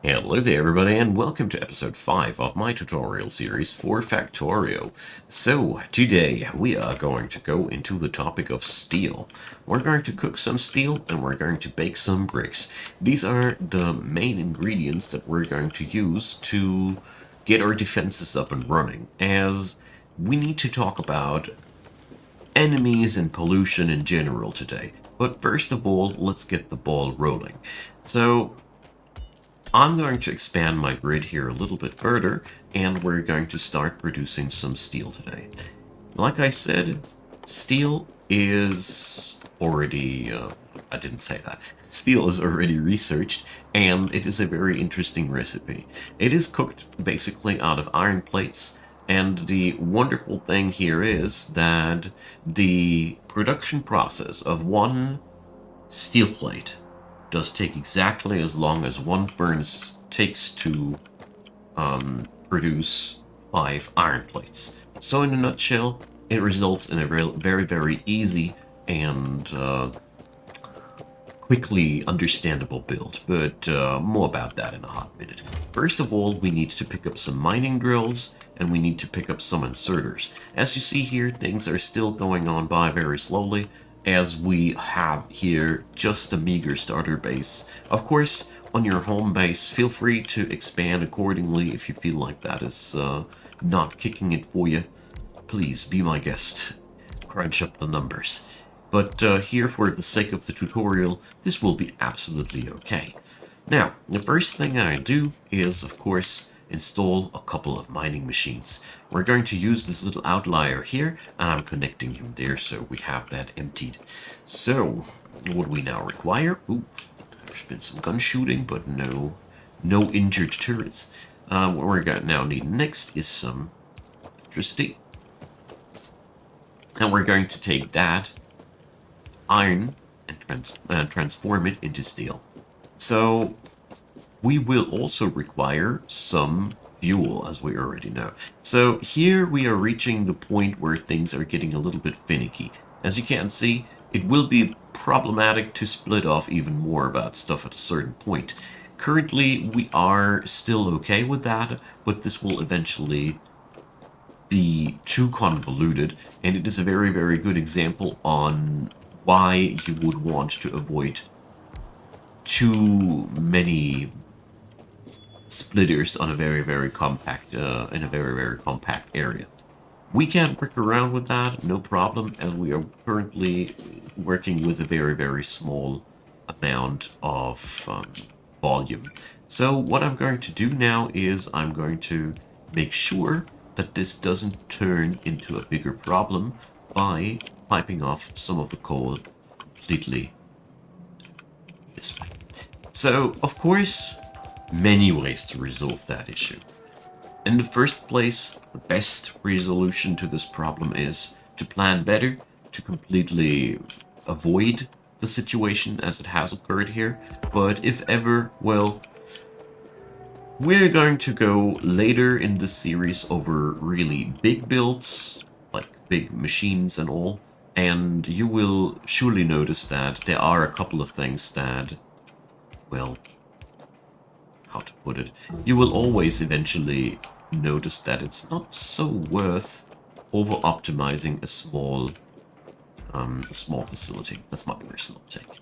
Hello there everybody and welcome to episode 5 of my tutorial series for Factorio. So today we are going to go into the topic of steel. We're going to cook some steel and we're going to bake some bricks. These are the main ingredients that we're going to use to get our defenses up and running, as we need to talk about enemies and pollution in general today. But first of all, let's get the ball rolling. So I'm going to expand my grid here a little bit further, and we're going to start producing some steel today. Like I said, steel is already, I didn't say that. Steel is already researched, and it is a very interesting recipe. It is cooked basically out of iron plates, and the wonderful thing here is that the production process of one steel plate does take exactly as long as one furnace takes to produce 5 iron plates. So in a nutshell, it results in a very, very easy and quickly understandable build, but more about that in a hot minute. First of all, we need to pick up some mining drills, and we need to pick up some inserters. As you see here, things are still going on by very slowly, as we have here just a meager starter base. Of course, on your home base, feel free to expand accordingly if you feel like that is not kicking it for you. Please be my guest. Crunch up the numbers. But here, for the sake of the tutorial, this will be absolutely okay. Now, the first thing I do is, of course, install a couple of mining machines. We're going to use this little outlier here, and I'm connecting him there so we have that emptied. So, what we now require... Ooh, there's been some gun shooting, but no injured turrets. What we're going to now need next is some electricity. And we're going to take that iron and transform it into steel. So we will also require some fuel, as we already know. So here we are reaching the point where things are getting a little bit finicky. As you can see, it will be problematic to split off even more about stuff at a certain point. Currently, we are still okay with that, but this will eventually be too convoluted, and it is a very, very good example on why you would want to avoid too many splitters on a very, very compact in a very, very compact area. We can work around with that, no problem, and we are currently working with a very, very small amount of volume. So what I'm going to do now is I'm going to make sure that this doesn't turn into a bigger problem by piping off some of the coal completely this way. So, of course, many ways to resolve that issue. In the first place, the best resolution to this problem is to plan better, to completely avoid the situation as it has occurred here. But if ever, well, we're going to go later in this series over really big builds, like big machines and all, and you will surely notice that there are a couple of things that, well, how to put it, you will always eventually notice that it's not so worth over-optimizing a small facility. That's my personal take.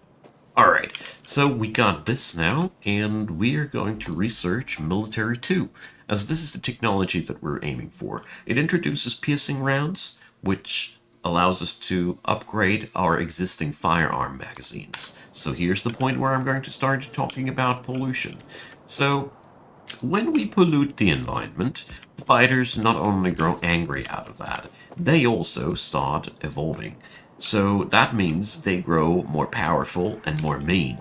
Alright, so we got this now, and we're going to research Military 2, as this is the technology that we're aiming for. It introduces piercing rounds, which allows us to upgrade our existing firearm magazines. So here's the point where I'm going to start talking about pollution. So, when we pollute the environment, the fighters not only grow angry out of that, they also start evolving. So that means they grow more powerful and more mean.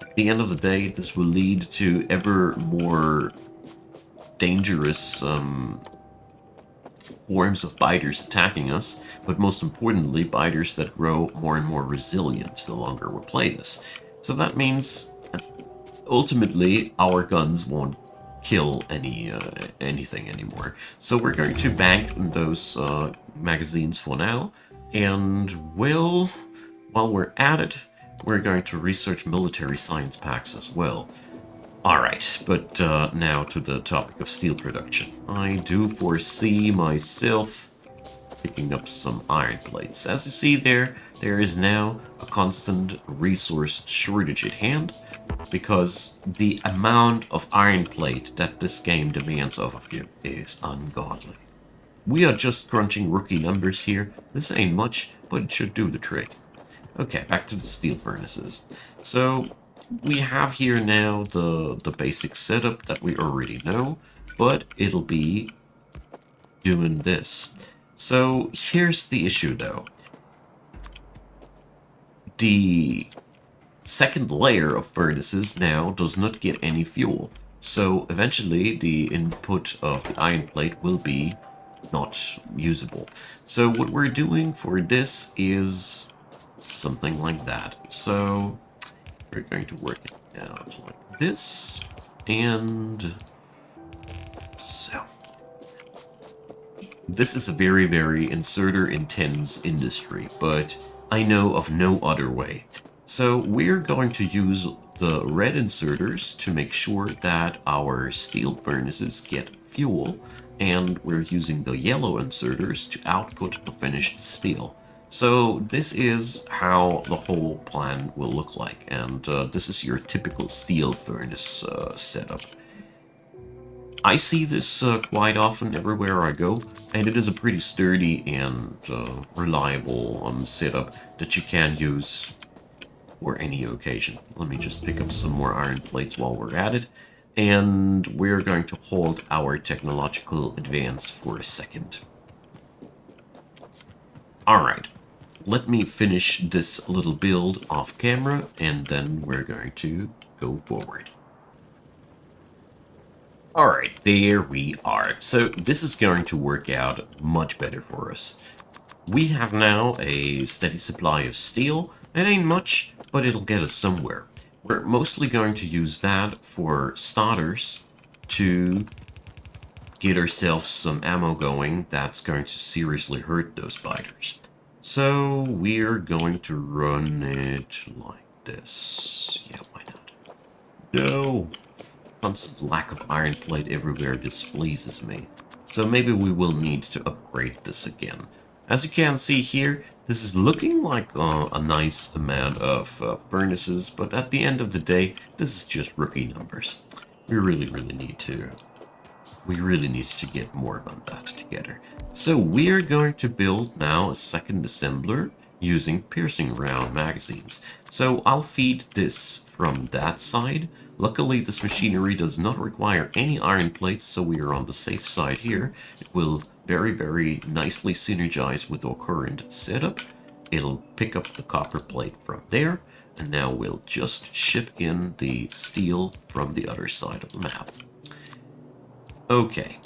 At the end of the day, this will lead to ever more dangerous forms of biters attacking us, but most importantly, biters that grow more and more resilient the longer we play this. So that means ultimately our guns won't kill anything anymore. So we're going to bank those magazines for now, and while we're at it, we're going to research military science packs as well. Alright, but now to the topic of steel production. I do foresee myself picking up some iron plates. As you see there is now a constant resource shortage at hand because the amount of iron plate that this game demands of you is ungodly. We are just crunching rookie numbers here. This ain't much, but it should do the trick. Okay, back to the steel furnaces. So we have here now the basic setup that we already know, but it'll be doing this. So here's the issue though. The second layer of furnaces now does not get any fuel. So eventually the input of the iron plate will be not usable. So what we're doing for this is something like that. So we're going to work it out like this, and so. This is a very, very inserter-intense industry, but I know of no other way. So we're going to use the red inserters to make sure that our steel furnaces get fuel, and we're using the yellow inserters to output the finished steel. So this is how the whole plan will look like, and this is your typical steel furnace setup. I see this quite often everywhere I go, and it is a pretty sturdy and reliable setup that you can use for any occasion. Let me just pick up some more iron plates while we're at it, and we're going to hold our technological advance for a second. Alright, let me finish this little build off camera, and then we're going to go forward. Alright, there we are. So this is going to work out much better for us. We have now a steady supply of steel. It ain't much, but it'll get us somewhere. We're mostly going to use that for starters to get ourselves some ammo going that's going to seriously hurt those biters. So we're going to run it like this. Yeah, why not? No! Constant lack of iron plate everywhere displeases me. So maybe we will need to upgrade this again. As you can see here, this is looking like a nice amount of furnaces, but at the end of the day, this is just rookie numbers. We really need to get more on that together. So we are going to build now a second assembler using piercing round magazines. So I'll feed this from that side. Luckily, this machinery does not require any iron plates, so we are on the safe side here. It will very nicely synergize with our current setup. It'll pick up the copper plate from there, and now we'll just ship in the steel from the other side of the map. Okay.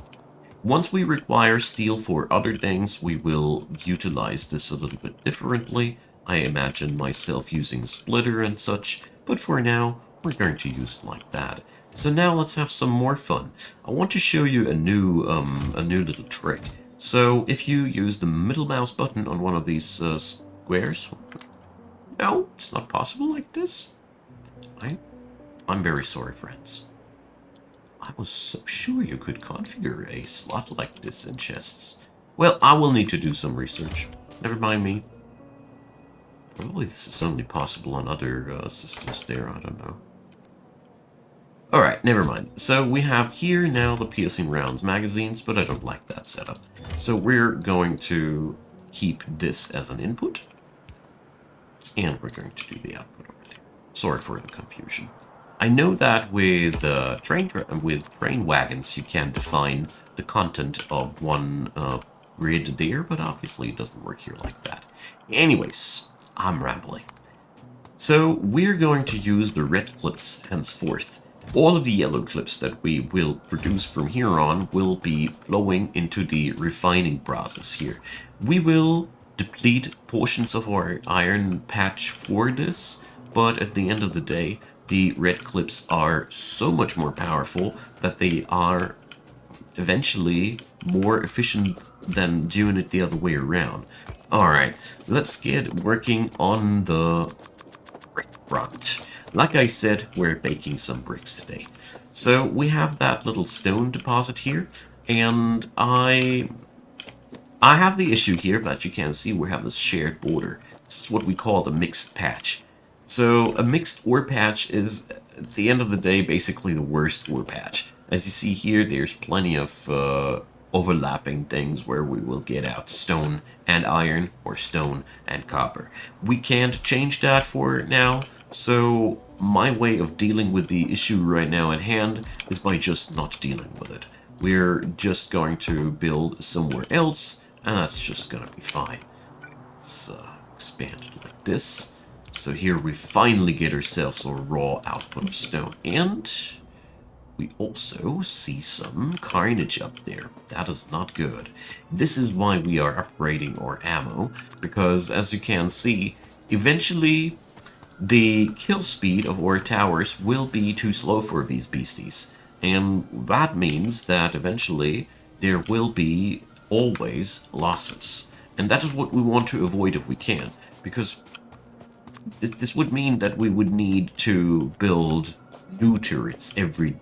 Once we require steel for other things, we will utilize this a little bit differently. I imagine myself using splitter and such, but for now, we're going to use it like that. So now let's have some more fun. I want to show you a new little trick. So if you use the middle mouse button on one of these squares, no, it's not possible like this. I'm very sorry, friends. I was so sure you could configure a slot like this in chests. Well, I will need to do some research. Never mind me. Probably this is only possible on other systems there, I don't know. Alright, never mind. So we have here now the piercing rounds magazines, but I don't like that setup. So we're going to keep this as an input. And we're going to do the output over there. Sorry for the confusion. I know that with train wagons you can define the content of one grid there, but obviously it doesn't work here like that. Anyways, I'm rambling. So we're going to use the red clips henceforth. All of the yellow clips that we will produce from here on will be flowing into the refining process here. We will deplete portions of our iron patch for this, but at the end of the day, the red clips are so much more powerful that they are eventually more efficient than doing it the other way around. Alright, let's get working on the red front. like I said, we're baking some bricks today. So we have that little stone deposit here, and I have the issue here that you can see we have this shared border. This is what we call the mixed patch. So a mixed ore patch is, at the end of the day, basically the worst ore patch. As you see here, there's plenty of overlapping things where we will get out stone and iron or stone and copper. We can't change that for now, so my way of dealing with the issue right now at hand is by just not dealing with it. We're just going to build somewhere else, and that's just gonna be fine. Let's expand it like this. So here we finally get ourselves a raw output of stone, and we also see some carnage up there. That is not good. This is why we are upgrading our ammo, because as you can see, eventually the kill speed of our towers will be too slow for these beasties. And that means that eventually there will be always losses. And that is what we want to avoid if we can, because this would mean that we would need to build new turrets every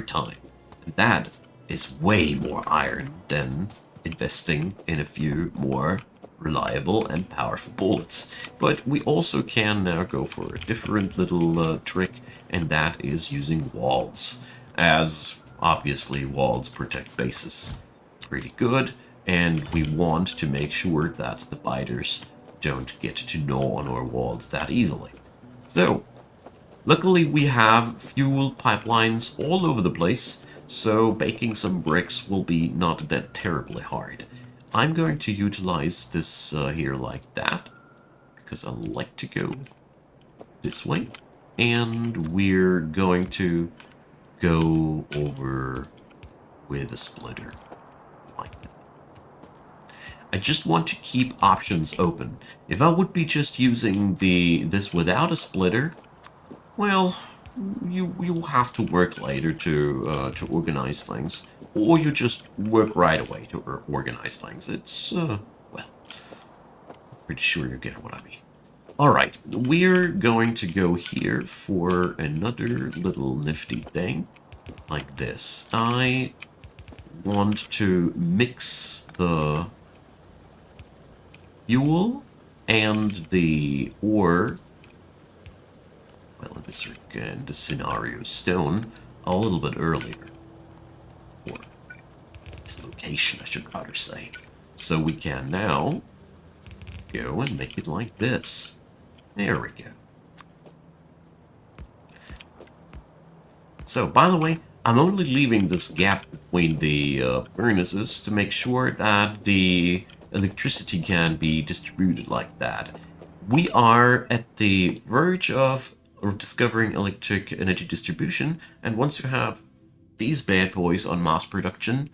time. And that is way more iron than investing in a few more reliable and powerful bullets. But we also can now go for a different little trick, and that is using walls, as obviously walls protect bases pretty good, and we want to make sure that the biters don't get to gnaw on our walls that easily. So, luckily we have fuel pipelines all over the place, so baking some bricks will be not that terribly hard. I'm going to utilize this here like that, because I like to go this way. And we're going to go over with a splitter like that. I just want to keep options open. If I would be just using this without a splitter, well, you'll have to work later to organize things, or you just work right away to organize things. It's well, pretty sure you get what I mean. All right, we're going to go here for another little nifty thing like this. I want to mix the fuel and the ore, well, in this scenario, stone, a little bit earlier. Or its location, I should rather say. So we can now go and make it like this. There we go. So, by the way, I'm only leaving this gap between the furnaces to make sure that the electricity can be distributed like that. We are at the verge of discovering electric energy distribution, and once you have these bad boys on mass production,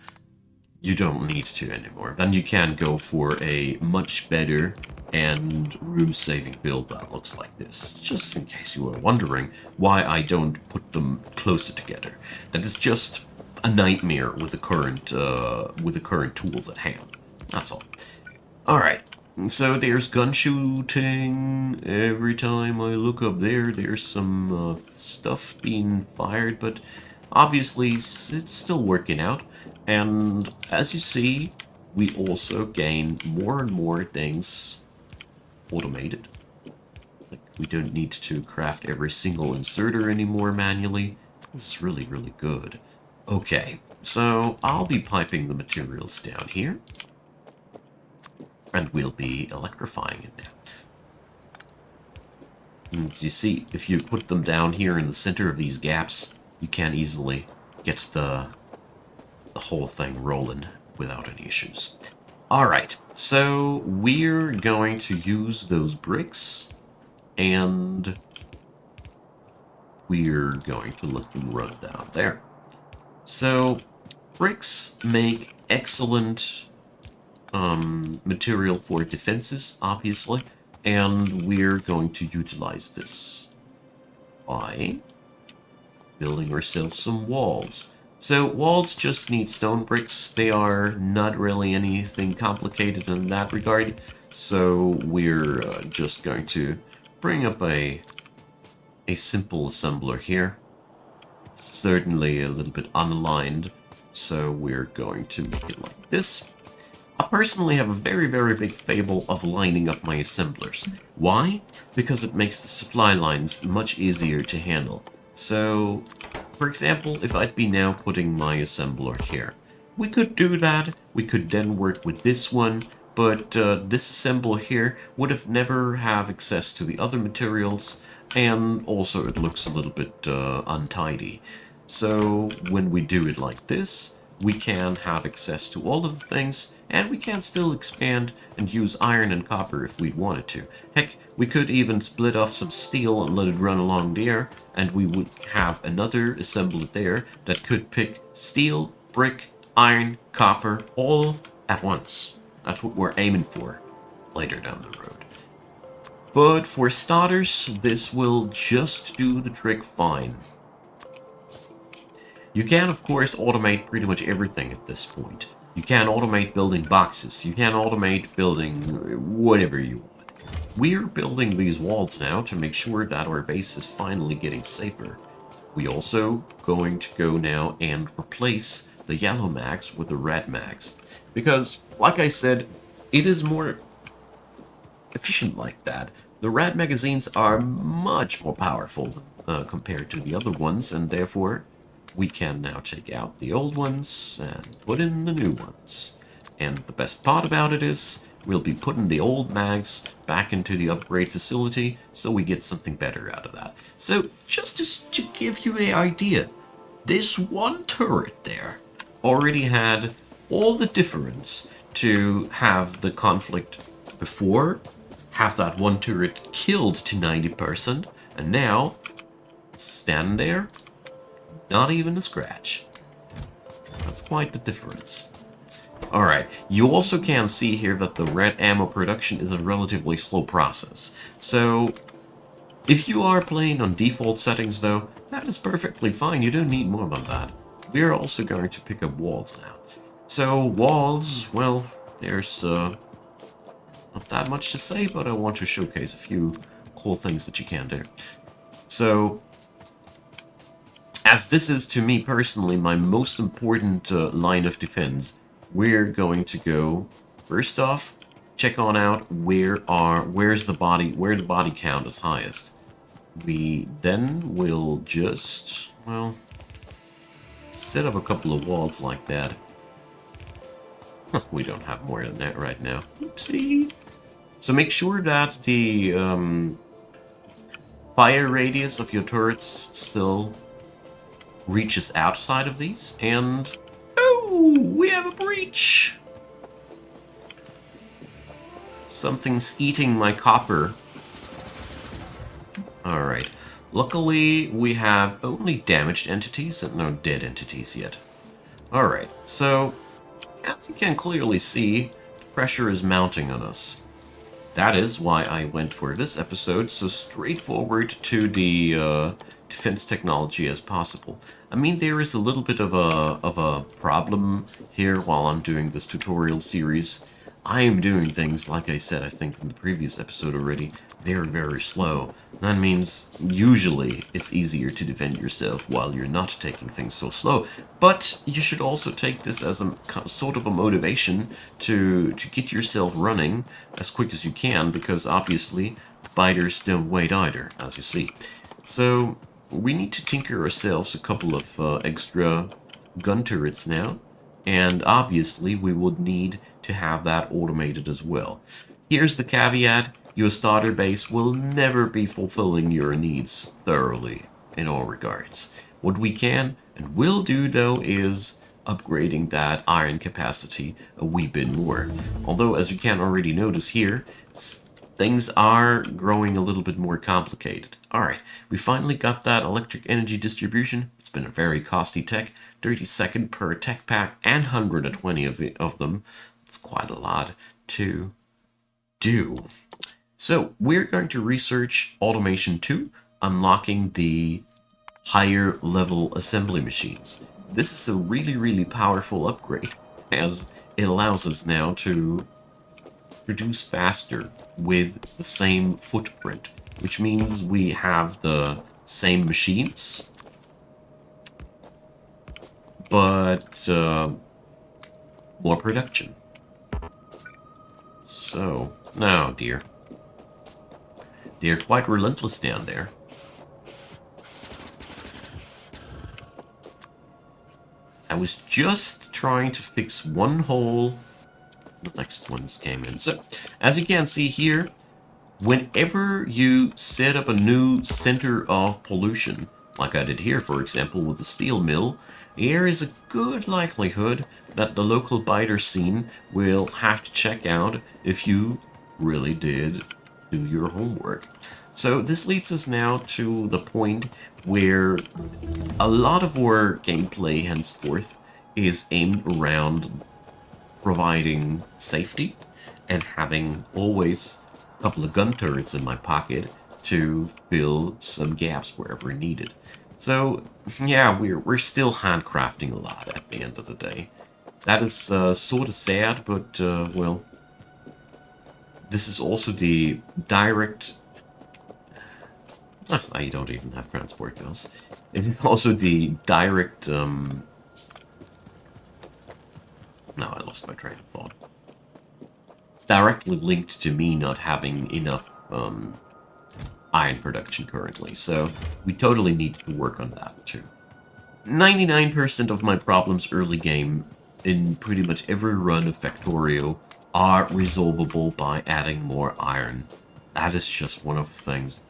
you don't need to anymore. Then you can go for a much better and room-saving build that looks like this. Just in case you were wondering why I don't put them closer together. That is just a nightmare with the current tools at hand. That's all. All right. So there's gun shooting. Every time I look up there, there's some stuff being fired, but obviously it's still working out. And as you see, we also gain more and more things automated. Like, we don't need to craft every single inserter anymore manually. This is really, really good. Okay, so I'll be piping the materials down here, and we'll be electrifying it now. And as you see, if you put them down here in the center of these gaps, you can easily get the whole thing rolling without any issues. Alright, so we're going to use those bricks, and we're going to let them run down there. So, bricks make excellent material for defenses, obviously, and we're going to utilize this by building ourselves some walls. So walls just need stone bricks. They are not really anything complicated in that regard. So we're just going to bring up a a simple assembler here. It's certainly a little bit unaligned, so we're going to make it like this. I personally have a very, very big fable of lining up my assemblers. Why? Because it makes the supply lines much easier to handle. So, for example, if I'd be now putting my assembler here, we could do that. We could then work with this one, but this assembler here would have never have access to the other materials, and also it looks a little bit untidy. So when we do it like this, we can have access to all of the things, and we can still expand and use iron and copper if we wanted to. Heck, we could even split off some steel and let it run along there, and we would have another assembler there that could pick steel, brick, iron, copper, all at once. That's what we're aiming for later down the road. But for starters, this will just do the trick fine. You can, of course, automate pretty much everything at this point. You can automate building boxes. You can automate building whatever you want. We're building these walls now to make sure that our base is finally getting safer. We also going to go now and replace the yellow mags with the red mags. Because, like I said, it is more efficient like that. The red magazines are much more powerful compared to the other ones, and therefore we can now take out the old ones and put in the new ones. And the best part about it is we'll be putting the old mags back into the upgrade facility, so we get something better out of that. So just to give you an idea, this one turret there already had all the difference to have the conflict before, have that one turret killed to 90%, and now stand there, not even a scratch. That's quite the difference. Alright, you also can see here that the red ammo production is a relatively slow process. So, if you are playing on default settings though, that is perfectly fine, you don't need more than that. We are also going to pick up walls now. So, walls, well, there's not that much to say, but I want to showcase a few cool things that you can do. So, as this is to me personally my most important line of defense, we're going to go first off check on out where the body count is highest. We then will just, well, set up a couple of walls like that. We don't have more than that right now. Oopsie. So make sure that the fire radius of your turrets still reaches outside of these, and oh, we have a breach. Something's eating my copper. Alright. Luckily, we have only damaged entities and no dead entities yet. Alright, so as you can clearly see, pressure is mounting on us. That is why I went for this episode so straightforward to the defense technology as possible. I mean, there is a little bit of a problem here while I'm doing this tutorial series. I am doing things, like I said, I think in the previous episode already, very, very slow. That means usually it's easier to defend yourself while you're not taking things so slow. But you should also take this as a sort of a motivation to get yourself running as quick as you can, because obviously biters don't wait either, as you see. So we need to tinker ourselves a couple of extra gun turrets now, and obviously we would need to have that automated as well. Here's the caveat: your starter base will never be fulfilling your needs thoroughly in all regards. What we can and will do though is upgrading that iron capacity a wee bit more. Although, as you can already notice here, things are growing a little bit more complicated. Alright, we finally got that electric energy distribution. It's been a very costly tech, 30-second per tech pack and 120 of them. It's quite a lot to do. So we're going to research Automation 2, unlocking the higher level assembly machines. This is a really, really powerful upgrade, as it allows us now to produce faster with the same footprint, which means we have the same machines, but more production. So, no, dear. They're quite relentless down there. I was just trying to fix one hole. The next ones came in. So, as you can see here, whenever you set up a new center of pollution, like I did here, for example, with the steel mill, there is a good likelihood that the local biter scene will have to check out if you really did do your homework. So this leads us now to the point where a lot of our gameplay henceforth is aimed around providing safety and having always a couple of gun turrets in my pocket to fill some gaps wherever needed. So yeah, we're still handcrafting a lot at the end of the day. That is sort of sad, but well, this is also the direct. I don't even have transport bills. It is also the direct. No, I lost my train of thought. It's directly linked to me not having enough iron production currently, so we totally need to work on that too. 99% of my problems early game in pretty much every run of Factorio are resolvable by adding more iron. That is just one of the things.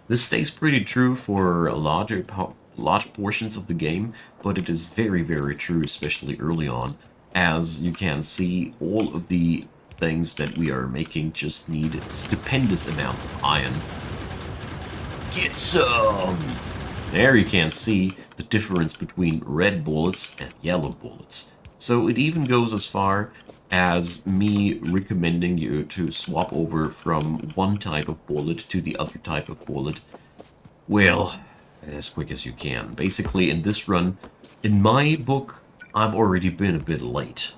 This stays pretty true for large portions of the game, but it is very, very true, especially early on. As you can see, all of the things that we are making just need stupendous amounts of iron. Get some! There you can see the difference between red bullets and yellow bullets. So it even goes as far as me recommending you to swap over from one type of bullet to the other type of bullet, well, as quick as you can. Basically, in this run, in my book, I've already been a bit late.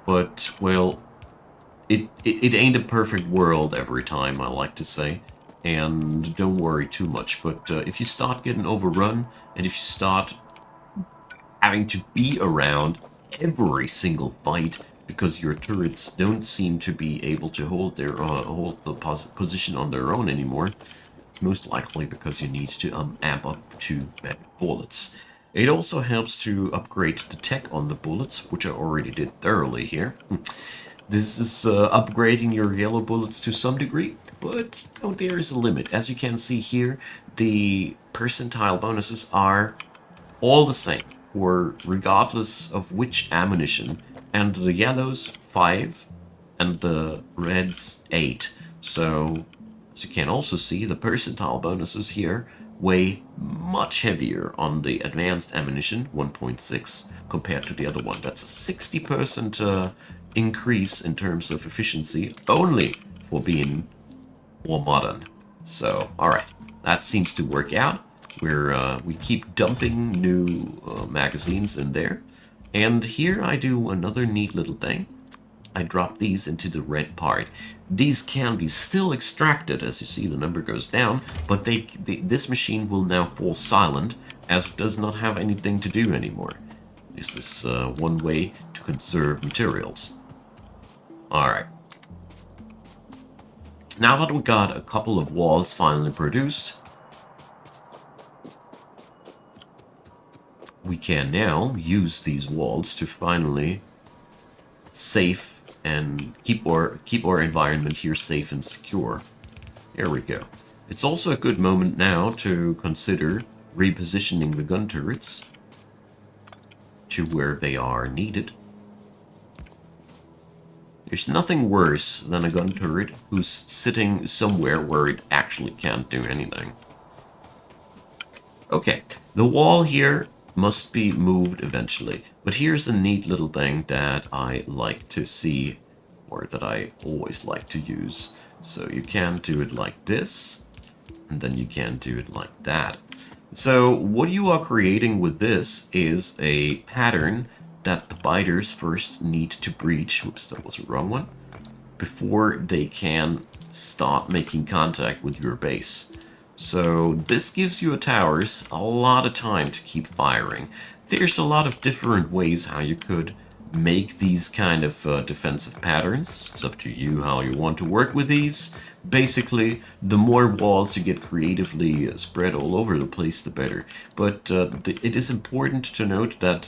But, well, it ain't a perfect world every time, I like to say. And don't worry too much, but if you start getting overrun, and if you start having to be around every single fight because your turrets don't seem to be able to hold the position on their own anymore, it's most likely because you need to amp up to better bullets. It also helps to upgrade the tech on the bullets, which I already did thoroughly here. This is upgrading your yellow bullets to some degree, but you know, there is a limit. As you can see here, the percentile bonuses are all the same, for regardless of which ammunition, and the yellows 5 and the reds 8. So, as you can also see, the percentile bonuses here weigh much heavier on the advanced ammunition, 1.6, compared to the other one. That's a 60% increase in terms of efficiency, only for being more modern. So, alright, that seems to work out. We keep dumping new magazines in there. And here I do another neat little thing. I drop these into the red part. These can be still extracted, as you see the number goes down, but this machine will now fall silent, as it does not have anything to do anymore. This is one way to conserve materials. Alright. Now that we got a couple of walls finally produced, we can now use these walls to finally safe and keep our environment here safe and secure. There we go. It's also a good moment now to consider repositioning the gun turrets to where they are needed. There's nothing worse than a gun turret who's sitting somewhere where it actually can't do anything. Okay, the wall here must be moved eventually. But here's a neat little thing that I like to see, or that I always like to use. So you can do it like this, and then you can do it like that. So what you are creating with this is a pattern that the biters first need to breach. Oops, that was the wrong one. Before they can start making contact with your base. So this gives you towers a lot of time to keep firing. There's a lot of different ways how you could make these kind of defensive patterns. It's up to you how you want to work with these. Basically, the more walls you get creatively spread all over the place, the better. But it is important to note that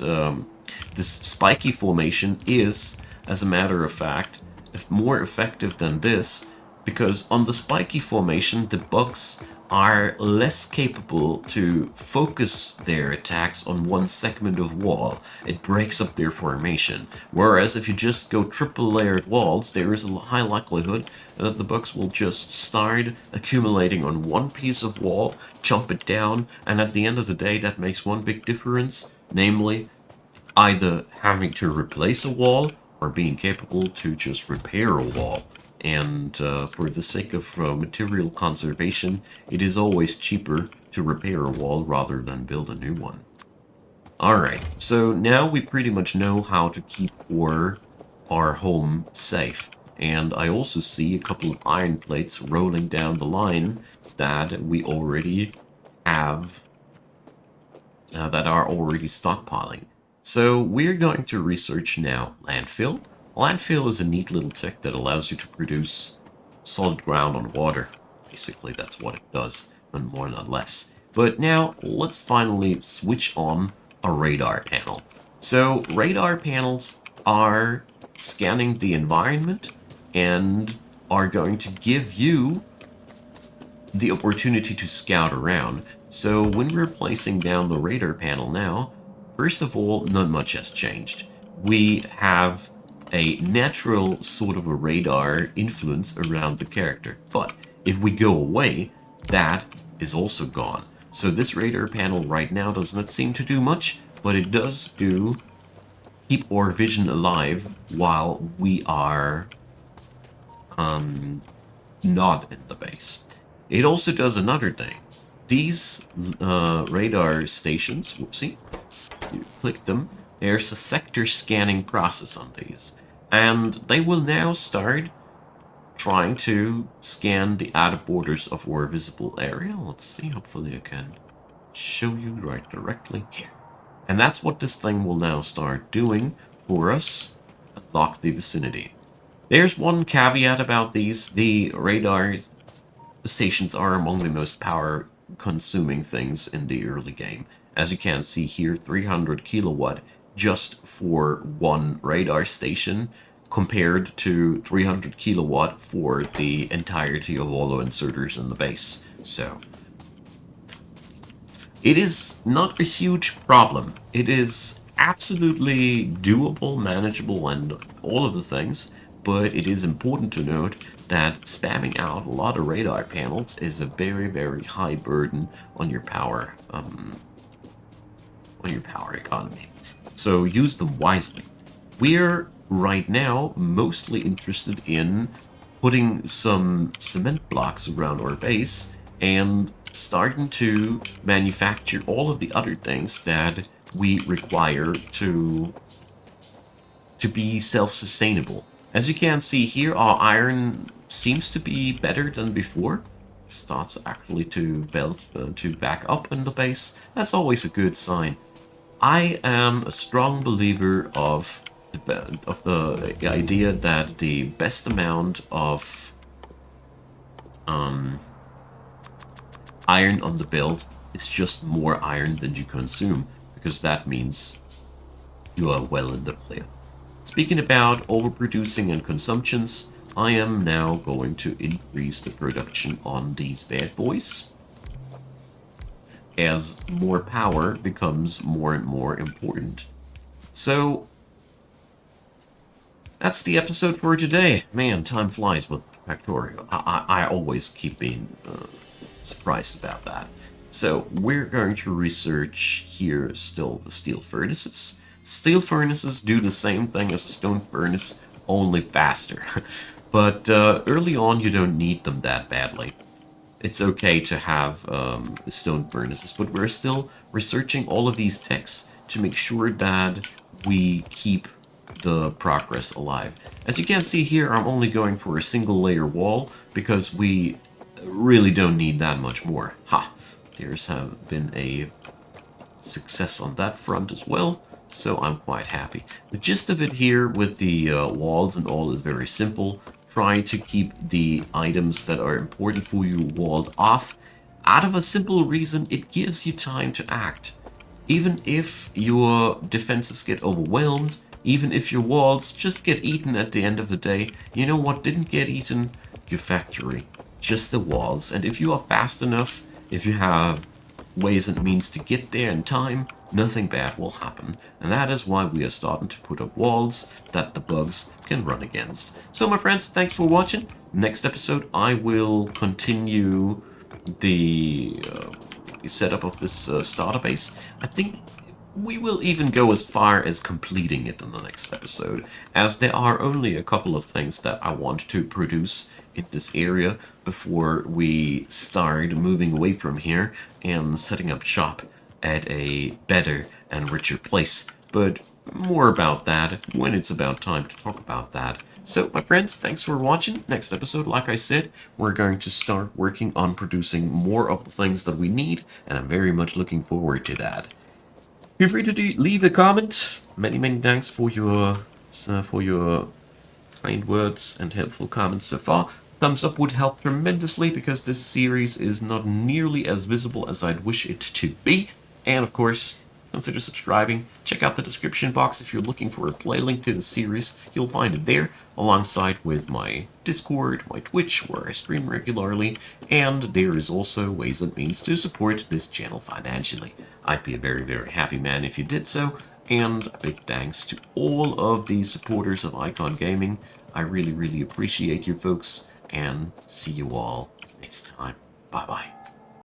this spiky formation is, as a matter of fact, more effective than this, because on the spiky formation, the bugs are less capable to focus their attacks on one segment of wall. It breaks up their formation. Whereas if you just go triple layered walls, there is a high likelihood that the bugs will just start accumulating on one piece of wall, chomp it down, and at the end of the day that makes one big difference, namely either having to replace a wall or being capable to just repair a wall. And for the sake of material conservation, it is always cheaper to repair a wall rather than build a new one. Alright, so now we pretty much know how to keep our home safe. And I also see a couple of iron plates rolling down the line that we already have, that are already stockpiling. So we're going to research now landfill. Landfill is a neat little tech that allows you to produce solid ground on water. Basically, that's what it does, none more, none less. But now, let's finally switch on a radar panel. So, radar panels are scanning the environment and are going to give you the opportunity to scout around. So when we're placing down the radar panel now, first of all, not much has changed. We have a natural sort of a radar influence around the character. But if we go away, that is also gone. So this radar panel right now does not seem to do much, but it does do keep our vision alive while we are not in the base. It also does another thing. These radar stations, whoopsie, you click them, there's a sector scanning process on these. And they will now start trying to scan the outer borders of our visible area. Let's see, hopefully I can show you right directly here. And that's what this thing will now start doing for us. Unlock the vicinity. There's one caveat about these. The radar stations are among the most power consuming things in the early game. As you can see here, 300 kilowatt just for one radar station compared to 300 kilowatt for the entirety of all the inserters in the base. So it is not a huge problem. It is absolutely doable, manageable, and all of the things, but it is important to note that spamming out a lot of radar panels is a very, very high burden on your power economy. So use them wisely. We're right now mostly interested in putting some cement blocks around our base and starting to manufacture all of the other things that we require to be self-sustainable. As you can see here, our iron seems to be better than before. It starts actually to back up in the base. That's always a good sign. I am a strong believer of the idea that the best amount of iron on the build is just more iron than you consume, because that means you are well in the clear. Speaking about overproducing and consumptions, I am now going to increase the production on these bad boys, as more power becomes more and more important. So that's the episode for today. Man, time flies with Factorio. I always keep being surprised about that. So we're going to research here still the steel furnaces. Steel furnaces do the same thing as a stone furnace, only faster. But early on you don't need them that badly. It's okay to have stone furnaces, but we're still researching all of these techs to make sure that we keep the progress alive. As you can see here, I'm only going for a single layer wall because we really don't need that much more. Ha! There's been a success on that front as well, so I'm quite happy. The gist of it here with the walls and all is very simple. Try to keep the items that are important for you walled off, out of a simple reason: it gives you time to act. Even if your defenses get overwhelmed, even if your walls just get eaten at the end of the day, you know what didn't get eaten? Your factory. Just the walls. And if you are fast enough, if you have ways and means to get there in time, nothing bad will happen. And that is why we are starting to put up walls that the bugs can run against. So my friends, thanks for watching. Next episode I will continue the setup of this starter base. I think we will even go as far as completing it in the next episode, as there are only a couple of things that I want to produce in this area before we start moving away from here and setting up shop at a better and richer place. But more about that when it's about time to talk about that. So, my friends, thanks for watching. Next episode, like I said, we're going to start working on producing more of the things that we need, and I'm very much looking forward to that. Feel free to leave a comment. Many thanks for your kind words and helpful comments so far. Thumbs up would help tremendously, because this series is not nearly as visible as I'd wish it to be. And of course, consider subscribing. Check out the description box if you're looking for a play link to the series. You'll find it there, alongside with my Discord, my Twitch, where I stream regularly, and there is also ways and means to support this channel financially. I'd be a very happy man if you did so, and a big thanks to all of the supporters of Icon Gaming. I really appreciate you folks, and see you all next time. Bye-bye.